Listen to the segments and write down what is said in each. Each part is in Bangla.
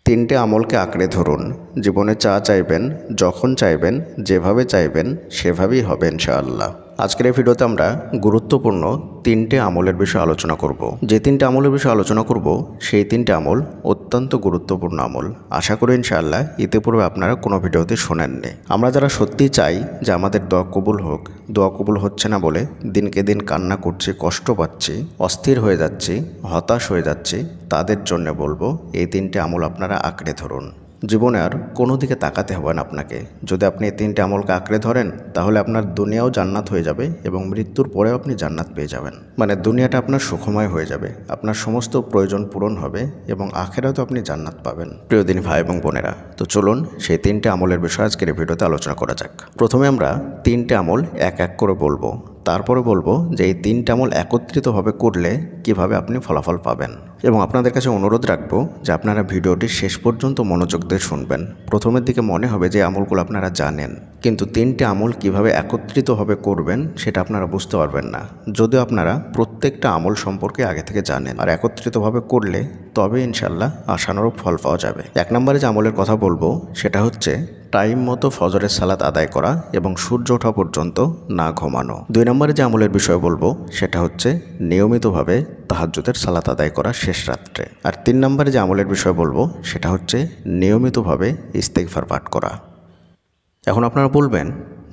তিনটে আমলকে আঁকড়ে ধরুন। জীবনে যা চাইবেন, যখন চাইবেন, যেভাবে চাইবেন সেভাবেই হবে ইনশাআল্লাহ। আজকের এই ভিডিওতে আমরা গুরুত্বপূর্ণ তিনটে আমলের বিষয়ে আলোচনা করব। যে তিনটে আমলের বিষয়ে আলোচনা করব সেই তিনটে আমল অত্যন্ত গুরুত্বপূর্ণ আমল। আশা করি ইনশাআল্লাহ ইতিপূর্বে আপনারা কোনো ভিডিওতে শোনেননি। আমরা যারা সত্যি চাই যে আমাদের দোয়া কবুল হোক, দোয়া কবুল হচ্ছে না বলে দিনকে দিন কান্না করছি, কষ্ট পাচ্ছি, অস্থির হয়ে যাচ্ছি, হতাশ হয়ে যাচ্ছি, তাদের জন্য বলবো এই তিনটে আমল আপনারা আঁকড়ে ধরুন। জীবনে আর কোনো দিকে তাকাতে হবে না আপনাকে। যদি আপনি এই তিনটে আমলকে আঁকড়ে ধরেন তাহলে আপনার দুনিয়াও জান্নাত হয়ে যাবে এবং মৃত্যুর পরেও আপনি জান্নাত পেয়ে যাবেন। মানে দুনিয়াটা আপনার সুখময় হয়ে যাবে, আপনার সমস্ত প্রয়োজন পূরণ হবে এবং আখেরাতেও আপনি জান্নাত পাবেন। প্রিয় দিনী ভাই এবং বোনেরা, তো চলুন সেই তিনটে আমলের বিষয়ে আজকের এই ভিডিওতে আলোচনা করা যাক। প্রথমে আমরা তিনটে আমল এক এক করে বলবো, তারপরে বলবো যে এই তিনটে আমল একত্রিতভাবে করলে কিভাবে আপনি ফলাফল পাবেন। এবং আপনাদের কাছে অনুরোধ রাখবো যে আপনারা ভিডিওটি শেষ পর্যন্ত মনোযোগ দিয়ে শুনবেন। প্রথমের দিকে মনে হবে যে আমলগুলো আপনারা জানেন, কিন্তু তিনটে আমল কিভাবে একত্রিতভাবে করবেন সেটা আপনারা বুঝতে পারবেন না যদিও আপনারা প্রত্যেকটা আমল সম্পর্কে আগে থেকে জানেন। আর একত্রিতভাবে করলে তবে ইনশাল্লাহ আশানুরূপ ফল পাওয়া যাবে। এক নম্বরে যে আমলের কথা বলবো সেটা হচ্ছে টাইম মতো ফজরের সালাত আদায় করা এবং সূর্য ওঠা পর্যন্ত না ঘুমানো। দুই নম্বরে যে আমলের বিষয় বলবো সেটা হচ্ছে নিয়মিতভাবে তাহাজ্জুদের সালাত আদায় করা শেষ রাত্রে। আর তিন নম্বরে যে আমলের বিষয় বলবো সেটা হচ্ছে নিয়মিতভাবে ইস্তেগফার পাঠ করা। এখন আপনারা বলবেন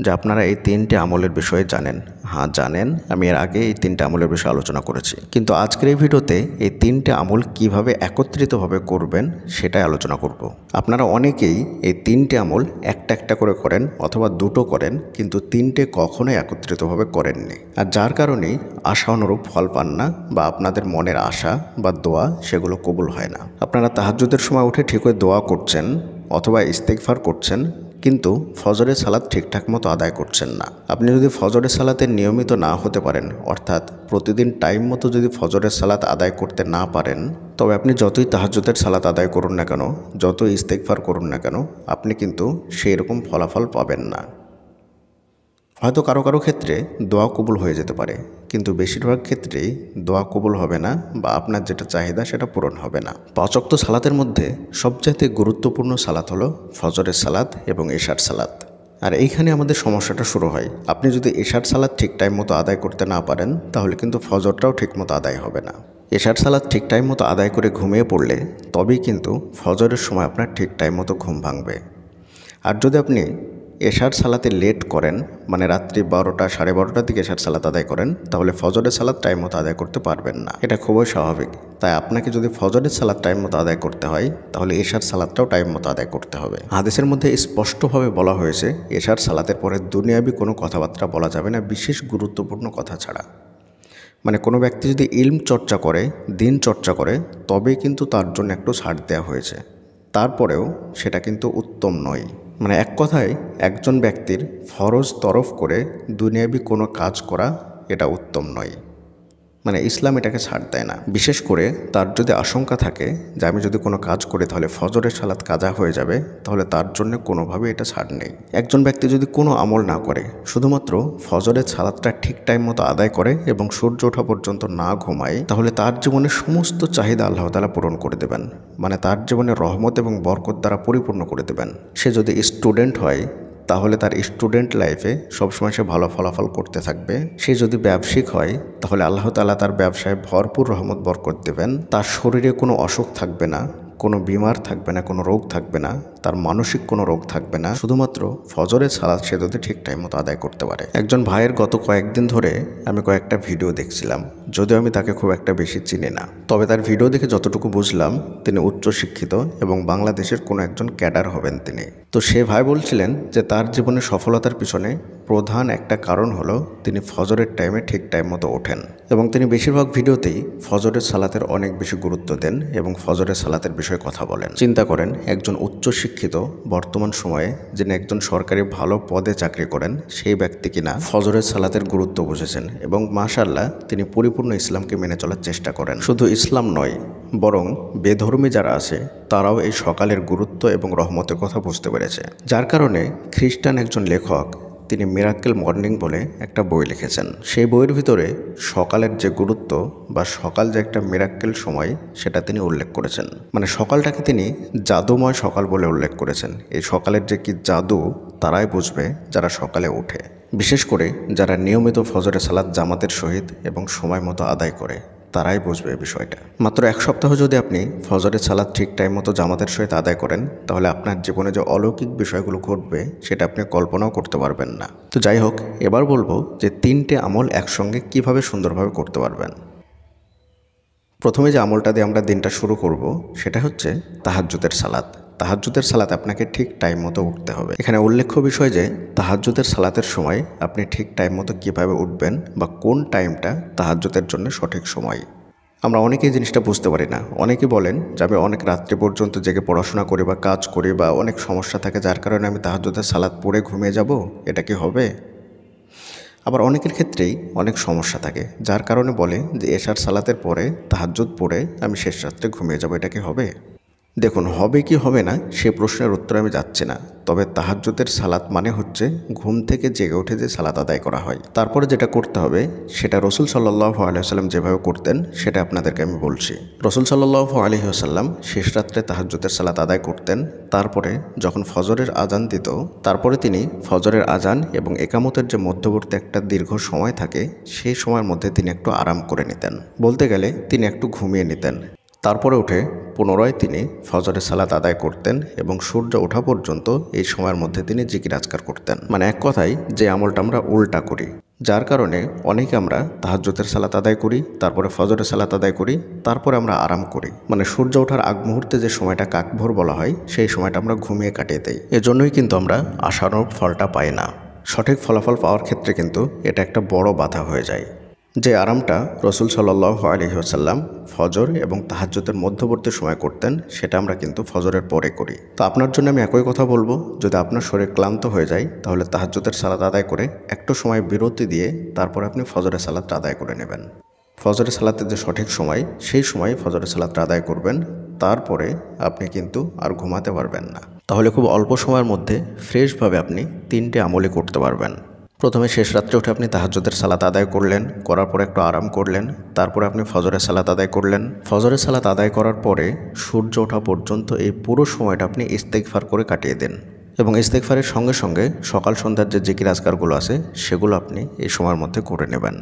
যে আপনারা এই তিনটে আমলের বিষয়ে জানেন। হ্যাঁ জানেন, আমি এর আগে এই তিনটে আমলের বিষয়ে আলোচনা করেছি, কিন্তু আজকের এই ভিডিওতে এই তিনটে আমল কিভাবে একত্রিতভাবে করবেন সেটাই আলোচনা করব। আপনারা অনেকেই এই তিনটে আমল একটা একটা করে করেন অথবা দুটো করেন, কিন্তু তিনটে কখনোই একত্রিতভাবে করেননি। আর যার কারণেই আশা অনুরূপ ফল পান না বা আপনাদের মনের আশা বা দোয়া সেগুলো কবুল হয় না। আপনারা তাহাজ্জুদের সময় উঠে ঠিকই দোয়া করছেন অথবা ইস্তেগফার করছেন, কিন্তু ফজরের সালাত ঠিকঠাক মতো আদায় করছেন না। আপনি যদি ফজরের সালাতে নিয়মিত না হতে পারেন, অর্থাৎ প্রতিদিন টাইম মতো যদি ফজরের সালাত আদায় করতে না পারেন, তবে আপনি যতই তাহাজ্জুদের সালাত আদায় করুন না কেন, যতই ইস্তেগফার করুন না কেন, আপনি কিন্তু সেই রকম ফলাফল পাবেন না। হয়তো কারো কারো ক্ষেত্রে দোয়া কবুল হয়ে যেতে পারে, কিন্তু বেশিরভাগ ক্ষেত্রেই দোয়া কবুল হবে না বা আপনার যেটা চাহিদা সেটা পূরণ হবে না। পাঁচ ওয়াক্ত সালাতের মধ্যে সবচাইতে গুরুত্বপূর্ণ সালাত হলো ফজরের সালাত এবং এশার সালাত। আর এইখানে আমাদের সমস্যাটা শুরু হয়। আপনি যদি এশার সালাত ঠিক টাইম মতো আদায় করতে না পারেন তাহলে কিন্তু ফজরটাও ঠিক মতো আদায় হবে না। এশার সালাত ঠিক টাইম মতো আদায় করে ঘুমিয়ে পড়লে তবেই কিন্তু ফজরের সময় আপনার ঠিক টাইম মতো ঘুম ভাঙবে। আর যদি আপনি এশার সালাতে লেট করেন, মানে রাত্রি 12টা 12:30টার দিকে এশার সালাত আদায় করেন, তাহলে ফজরের সালাত টাইম মতো আদায় করতে পারবেন না। এটা খুবই স্বাভাবিক। তাই আপনাকে যদি ফজরের সালাত টাইম মতো আদায় করতে হয় তাহলে এশার সালাতটাও টাইম মতো আদায় করতে হবে। হাদিসের মধ্যে স্পষ্টভাবে বলা হয়েছে এশার সালাতের পরে দুনিয়াবি কোনো কথাবার্তা বলা যাবে না, বিশেষ গুরুত্বপূর্ণ কথা ছাড়া। মানে কোনো ব্যক্তি যদি ইলম চর্চা করে, দিন চর্চা করে, তবেই কিন্তু তার জন্য একটু ছাড় দেওয়া হয়েছে। তারপরেও সেটা কিন্তু উত্তম নয়। মানে এক কথায় একজন ব্যক্তির ফরজ তরফ করে দুনিয়াবি কোনো কাজ করা এটা উত্তম নয়। মানে ইসলাম এটাকে ছাড় দেয় না। বিশেষ করে তার যদি আশঙ্কা থাকে যে আমি যদি কোনো কাজ করি তাহলে ফজরের সালাত কাজা হয়ে যাবে, তাহলে তার জন্য কোনোভাবে এটা ছাড় নেই। একজন ব্যক্তি যদি কোনো আমল না করে, শুধুমাত্র ফজরের সালাতটা ঠিক টাইম মতো আদায় করে এবং সূর্য ওঠা পর্যন্ত না ঘুমায়, তাহলে তার জীবনের সমস্ত চাহিদা আল্লাহ তাআলা পূরণ করে দেবেন। মানে তার জীবনে রহমত এবং বরকত দ্বারা পরিপূর্ণ করে দেবেন। সে যদি স্টুডেন্ট হয় তাহলে তার স্টুডেন্ট লাইফে সবসময় সে ভালো ফলাফল করতে থাকবে। সে যদি ব্যবসায়িক হয় তাহলে আল্লাহ তাআলা তার ব্যবসায় ভরপুর রহমত বরকত দেবেন। তার শরীরে কোনো অসুখ থাকবে না, কোনো বিমার থাকবে না, কোনো রোগ থাকবে না, তার মানসিক কোনো রোগ থাকবে না, শুধুমাত্র ফজরের সালাত সে যদি ঠিক টাইম মতো আদায় করতে পারে। একজন ভাইয়ের গত কয়েকদিন ধরে আমি কয়েকটা ভিডিও দেখছিলাম, যদিও আমি তাকে খুব একটা বেশি চিনি না, তবে তার ভিডিও দেখে যতটুকু বুঝলাম তিনি উচ্চশিক্ষিত এবং বাংলাদেশের কোনো একজন ক্যাডার হবেন তিনি। তো সে ভাই বলছিলেন যে তার জীবনের সফলতার পিছনে প্রধান একটা কারণ হলো তিনি ফজরের টাইমে ঠিক টাইম মতো ওঠেন এবং তিনি বেশিরভাগ ভিডিওতেই ফজরের সালাতের অনেক বেশি গুরুত্ব দেন এবং ফজরের সালাতের বিষয়ে কথা বলেন। চিন্তা করেন একজন উচ্চশিক্ষিত বর্তমান সময়ে যিনি একজন সরকারি ভালো পদে চাকরি করেন সেই ব্যক্তি কিনা ফজরের সালাতের গুরুত্ব বুঝেছেন এবং মাশাআল্লাহ তিনি পরিপূর্ণ ইসলামকে মেনে চলার চেষ্টা করেন। শুধু ইসলাম নয়, বরং বেধর্মী যারা আছে তারাও এই সকালের গুরুত্ব এবং রহমতের কথা বুঝতে পেরেছে। যার কারণে খ্রিস্টান একজন লেখক তিনি মিরাক্কেল মর্নিং বলে একটা বই লিখেছেন। সেই বইয়ের ভিতরে সকালের যে গুরুত্ব বা সকাল যে একটা মিরাক্কেল সময় সেটা তিনি উল্লেখ করেছেন। মানে সকালটাকে তিনি জাদুময় সকাল বলে উল্লেখ করেছেন। এই সকালের যে কি জাদু তারাই বুঝবে যারা সকালে ওঠে, বিশেষ করে যারা নিয়মিত ফজরের সালাত জামাতের সহিত এবং সময় মতো আদায় করে তারাই বুঝবে এই বিষয়টা। মাত্র এক সপ্তাহ যদি আপনি ফজরের সালাত ঠিক টাইম মতো জামাতের সহিত আদায় করেন তাহলে আপনার জীবনে যে অলৌকিক বিষয়গুলো ঘটবে সেটা আপনি কল্পনাও করতে পারবেন না। তো যাই হোক, এবার বলবো যে 3টে আমল একসঙ্গে কিভাবে সুন্দরভাবে করতে পারবেন। প্রথমে যে আমলটা দিয়ে আমরা দিনটা শুরু করব সেটা হচ্ছে তাহাজ্জুদের সালাত। তাহাজ্জুদের সালাত আপনাকে ঠিক টাইম মতো উঠতে হবে। এখানে উল্লেখ্য বিষয় যে তাহাজ্জুদের সালাতের সময় আপনি ঠিক টাইম মতো কীভাবে উঠবেন বা কোন টাইমটা তাহাজ্জুদের জন্য সঠিক সময়। আমরা অনেকেই জিনিসটা বুঝতে পারি না। অনেকেই বলেন যে আমি অনেক রাত্রি পর্যন্ত জেগে পড়াশোনা করি বা কাজ করি বা অনেক সমস্যা থাকে যার কারণে আমি তাহাজ্জুদের সালাত পড়ে ঘুমিয়ে যাব, এটা কি হবে? আবার অনেকের ক্ষেত্রেই অনেক সমস্যা থাকে যার কারণে বলে যে এশার সালাতের পরে তাহাজ্জুদ পড়ে আমি শেষ রাত্রে ঘুমিয়ে যাব, এটা কি হবে? দেখুন, হবে কি হবে না সে প্রশ্নের উত্তরে আমি যাচ্ছি না। তবে তাহাজ্জুদের সালাত মানে হচ্ছে ঘুম থেকে জেগে উঠে যে সালাত আদায় করা হয়। তারপরে যেটা করতে হবে সেটা রসুল সাল্লাল্লাহু আলাইহি ওয়াসাল্লাম যেভাবে করতেন সেটা আপনাদেরকে আমি বলছি। রসুল সাল্লাল্লাহু আলাইহি ওয়াসাল্লাম শেষ রাত্রে তাহাজ্জুদের সালাত আদায় করতেন। তারপরে যখন ফজরের আজান দিত তারপরে তিনি ফজরের আজান এবং একামতের যে মধ্যবর্তী একটা দীর্ঘ সময় থাকে সেই সময়ের মধ্যে তিনি একটু আরাম করে নিতেন। বলতে গেলে তিনি একটু ঘুমিয়ে নিতেন। তারপরে উঠে পুনরায় তিনি ফজরের সালাত আদায় করতেন এবং সূর্য ওঠা পর্যন্ত এই সময়ের মধ্যে তিনি জিকির আজকার করতেন। মানে এক কথায় যে আমলটা আমরা উল্টা করি, যার কারণে অনেকে আমরা তাহাজ্জুদের সালাত আদায় করি, তারপরে ফজরের সালাত আদায় করি, তারপরে আমরা আরাম করি। মানে সূর্য ওঠার আগ মুহূর্তে যে সময়টা কাকভোর বলা হয় সেই সময়টা আমরা ঘুমিয়ে কাটিয়ে দেই। এজন্যই কিন্তু আমরা আশানুরূপ ফলটা পাই না। সঠিক ফলাফল পাওয়ার ক্ষেত্রে কিন্তু এটা একটা বড় বাধা হয়ে যায়। যে আরামটা রসুল সাল্লাল্লাহু আলাইহি ওয়াসাল্লাম ফজর এবং তাহাজ্জুদের মধ্যবর্তী সময় করতেন সেটা আমরা কিন্তু ফজরের পরে করি। তো আপনার জন্য আমি একই কথা বলবো, যদি আপনার শরীর ক্লান্ত হয়ে যায় তাহলে তাহাজ্জুদের সালাত আদায় করে একটু সময় বিরতি দিয়ে তারপর আপনি ফজরের সালাতটা আদায় করে নেবেন। ফজরের সালাতের যে সঠিক সময় সেই সময় ফজরের সালাতটা আদায় করবেন, তারপরে আপনি কিন্তু আর ঘুমাতে পারবেন না। তাহলে খুব অল্প সময়ের মধ্যে ফ্রেশভাবে আপনি 3টে আমলই করতে পারবেন। প্রথমে শেষ রাত্রে উঠে আপনি তাহাজ্জুদের সালাত আদায় করলেন, করার পর একটু আরাম করলেন, তারপরে আপনি ফজরের সালাত আদায় করলেন। ফজরের সালাত আদায় করার পরে সূর্য ওঠা পর্যন্ত এই পুরো সময়টা আপনি ইস্তেগফার করে কাটিয়ে দেন এবং ইস্তেগফারের সঙ্গে সঙ্গে সকাল সন্ধ্যার যে জিকির আজকারগুলো আছে সেগুলো আপনি এই সময়ের মধ্যে করে নেবেন।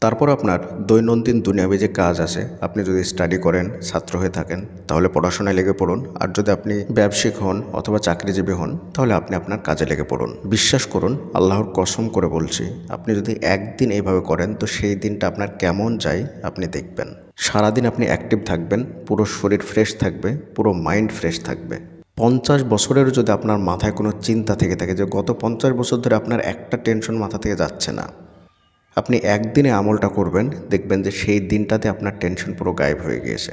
তারপর আপনার দৈনন্দিন দুনিয়াবী যে কাজ আছে, আপনি যদি স্টাডি করেন, ছাত্র হয়ে থাকেন তাহলে পড়াশোনায় লেগে পড়ুন, আর যদি আপনি ব্যবসায়িক হন অথবা চাকরিজীবী হন তাহলে আপনি আপনার কাজে লেগে পড়ুন। বিশ্বাস করুন, আল্লাহর কসম করে বলছি, আপনি যদি একদিন এইভাবে করেন তো সেই দিনটা আপনার কেমন যায় আপনি দেখবেন। সারাদিন আপনি অ্যাক্টিভ থাকবেন, পুরো শরীর ফ্রেশ থাকবে, পুরো মাইন্ড ফ্রেশ থাকবে। 50 বছরের যদি আপনার মাথায় কোনো চিন্তা থেকে থাকে যে গত 50 বছর ধরে আপনার একটা টেনশন মাথা থেকে যাচ্ছে না, আপনি একদিনে আমলটা করবেন, দেখবেন যে সেই দিনটাতে আপনার টেনশন পুরো গায়েব হয়ে গিয়েছে।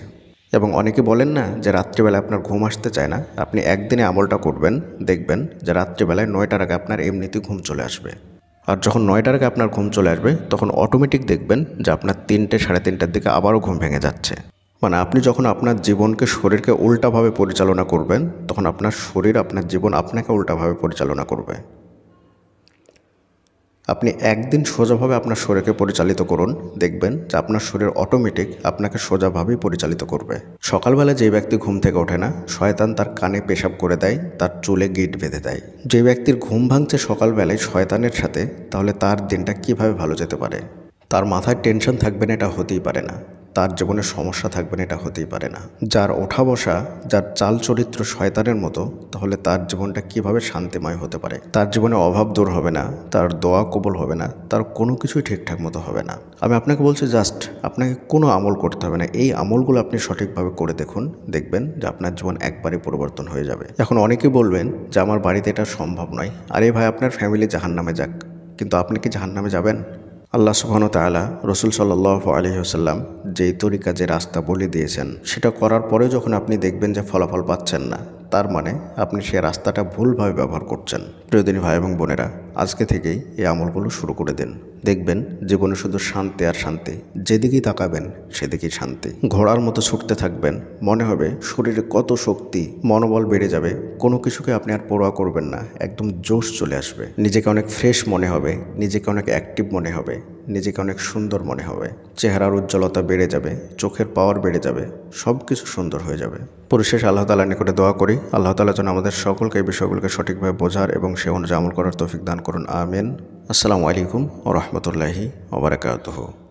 এবং অনেকে বলেন না যে রাত্রিবেলায় আপনার ঘুম আসতে চায় না, আপনি একদিনে আমলটা করবেন, দেখবেন যে রাত্রিবেলায় 9টার আগে আপনার এমনিতেই ঘুম চলে আসবে। আর যখন 9টার আগে আপনার ঘুম চলে আসবে তখন অটোমেটিক দেখবেন যে আপনার 3টে সাড়ে 3টার দিকে আবারও ঘুম ভেঙে যাচ্ছে। মানে আপনি যখন আপনার জীবনকে শরীরকে উল্টাভাবে পরিচালনা করবেন তখন আপনার শরীর আপনার জীবন আপনাকে উল্টাভাবে পরিচালনা করবে। আপনি একদিন সোজাভাবে আপনার শরীরকে পরিচালিত করুন, দেখবেন যে আপনার শরীর অটোমেটিক আপনাকে সোজাভাবেই পরিচালিত করবে। সকালবেলা যে ব্যক্তি ঘুম থেকে ওঠে না, শয়তান তার কানে পেশাব করে দেয়, তার চুলে গিট বেঁধে দেয়। যে ব্যক্তির ঘুম ভাঙছে সকালবেলায় শয়তানের সাথে, তাহলে তার দিনটা কিভাবে ভালো যেতে পারে? তার মাথায় টেনশন থাকবে না এটা হতেই পারে না, তার জীবনে সমস্যা থাকবে না এটা হতেই পারে না। যার ওঠা বসা, যার চাল চরিত্র শয়তানের মতো, তাহলে তার জীবনটা কিভাবে শান্তিময় হতে পারে? তার জীবনে অভাব দূর হবে না, তার দোয়া কবুল হবে না, তার কোনো কিছুই ঠিকঠাক মতো হবে না। আমি আপনাকে বলছি জাস্ট আপনাকে কোনো আমল করতে হবে না, এই আমলগুলো আপনি সঠিকভাবে করে দেখুন, দেখবেন যে আপনার জীবন একবারে পরিবর্তন হয়ে যাবে। এখন অনেকেই বলবেন যে আমার বাড়িতে এটা সম্ভব নয়। আরে ভাই, আপনার ফ্যামিলি জাহান্নামে যাক, কিন্তু আপনি কি জাহান্নামে যাবেন? আল্লাহ সুবহানাহু ওয়া তাআলা রসুল সাল্লাল্লাহু আলাইহি ওয়াসাল্লাম যেই তরিকা, যে রাস্তা বলে দিয়েছেন সেটা করার পরে যখন আপনি দেখবেন যে ফলাফল পাচ্ছেন না, তার মানে আপনি সেই রাস্তাটা ভুলভাবে ব্যবহার করছেন। প্রিয়দিনী ভাই এবং বোনেরা, আজকে থেকেই এই আমলগুলো শুরু করে দিন, দেখবেন জীবনে শুধু শান্তি আর শান্তি। যেদিকেই তাকাবেন সেদিকেই শান্তি। ঘোড়ার মতো ছুটতে থাকবেন, মনে হবে শরীরে কত শক্তি, মনোবল বেড়ে যাবে, কোনো কিছুকে আপনি আর পরোয়া করবেন না, একদম জোশ চলে আসবে, নিজেকে অনেক ফ্রেশ মনে হবে, নিজেকে অনেক অ্যাক্টিভ মনে হবে, নিজেকে অনেক সুন্দর মনে হবে, চেহারার উজ্জ্বলতা বেড়ে যাবে, চোখের পাওয়ার বেড়ে যাবে, সব কিছু সুন্দর হয়ে যাবে। পরিশেষে আল্লাহ তাআলার নিকটে দোয়া করি, আল্লাহ তাআলা যেন আমাদের সকলকে এই বিষয়গুলোকে সঠিকভাবে বোঝার এবং সে অনুযায়ী আমল করার তৌফিক দান করুন। আমিন। আসসালামু আলাইকুম ওয়া রাহমাতুল্লাহি ওয়া বারাকাতুহু।